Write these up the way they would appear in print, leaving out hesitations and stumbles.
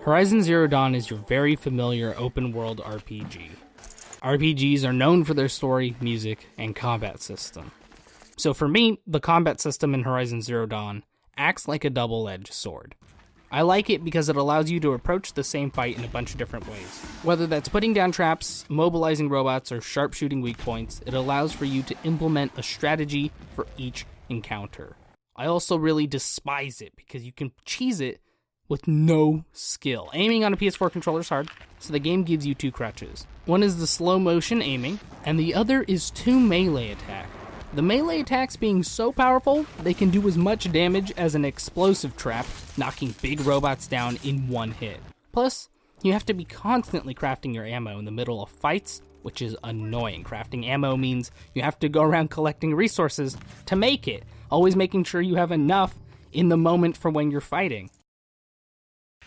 Horizon Zero Dawn is your very familiar open-world RPG. RPGs are known for their story, music, and combat system. So for me, the combat system in Horizon Zero Dawn acts like a double-edged sword. I like it because it allows you to approach the same fight in a bunch of different ways. Whether that's putting down traps, mobilizing robots, or sharpshooting weak points, it allows for you to implement a strategy for each encounter. I also really despise it because you can cheese it with no skill. Aiming on a PS4 controller is hard, so the game gives you two crutches. One is the slow motion aiming, and the other is two melee attack. The melee attacks being so powerful, they can do as much damage as an explosive trap, knocking big robots down in one hit. Plus, you have to be constantly crafting your ammo in the middle of fights, which is annoying. Crafting ammo means you have to go around collecting resources to make it, always making sure you have enough in the moment for when you're fighting.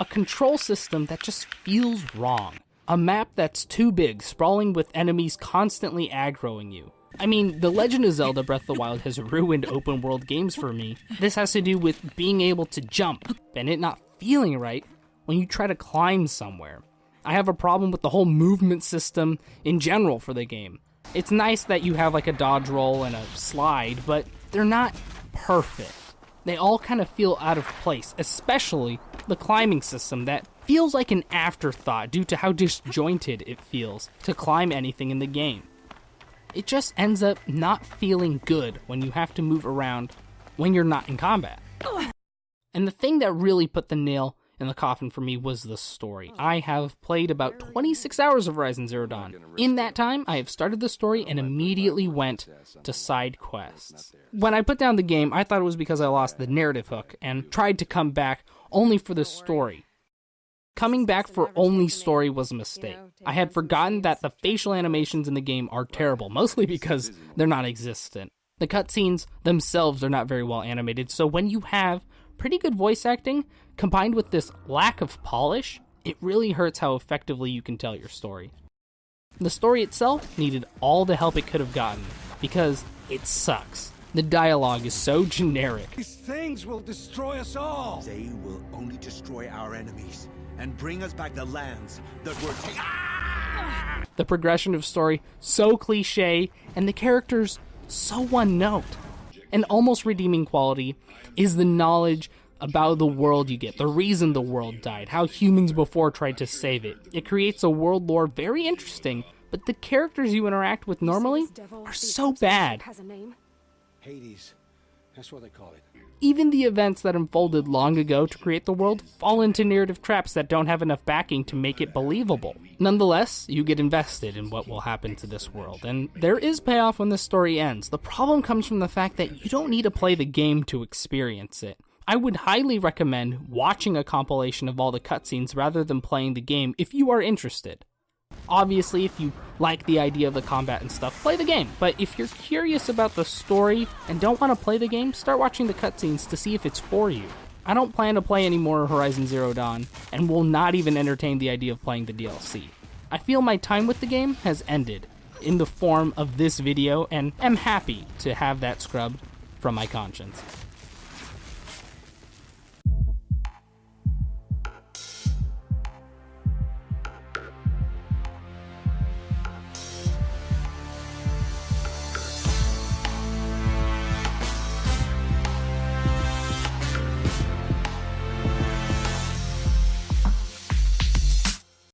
A control system that just feels wrong. A map that's too big, sprawling with enemies constantly aggroing you. I mean, The Legend of Zelda Breath of the Wild has ruined open world games for me. This has to do with being able to jump, and it not feeling right when you try to climb somewhere. I have a problem with the whole movement system in general for the game. It's nice that you have like a dodge roll and a slide, but they're not perfect. They all kind of feel out of place, especially the climbing system that feels like an afterthought due to how disjointed it feels to climb anything in the game. It just ends up not feeling good when you have to move around when you're not in combat. And the thing that really put the nail in the coffin for me was the story. I have played about 26 hours of Horizon Zero Dawn. In that time, I have started the story and immediately went to side quests. When I put down the game, I thought it was because I lost the narrative hook and tried to come back only for the story. Coming back for only story was a mistake. I had forgotten that the facial animations in the game are terrible, mostly because they're non-existent. The cutscenes themselves are not very well animated, so when you have pretty good voice acting, combined with this lack of polish, it really hurts how effectively you can tell your story. The story itself needed all the help it could have gotten, because it sucks. The dialogue is so generic. These things will destroy us all! They will only destroy our enemies and bring us back the lands that were taken. The progression of story so cliche, and the characters so one note. An almost redeeming quality is the knowledge about the world you get, the reason the world died, how humans before tried to save it. It creates a world lore very interesting, but the characters you interact with normally are so bad. Hades. That's what they call it. Even the events that unfolded long ago to create the world fall into narrative traps that don't have enough backing to make it believable. Nonetheless, you get invested in what will happen to this world, and there is payoff when the story ends. The problem comes from the fact that you don't need to play the game to experience it. I would highly recommend watching a compilation of all the cutscenes rather than playing the game if you are interested. Obviously, if you like the idea of the combat and stuff, play the game. But if you're curious about the story and don't want to play the game, start watching the cutscenes to see if it's for you. I don't plan to play any more Horizon Zero Dawn, and will not even entertain the idea of playing the DLC. I feel my time with the game has ended in the form of this video, and am happy to have that scrubbed from my conscience.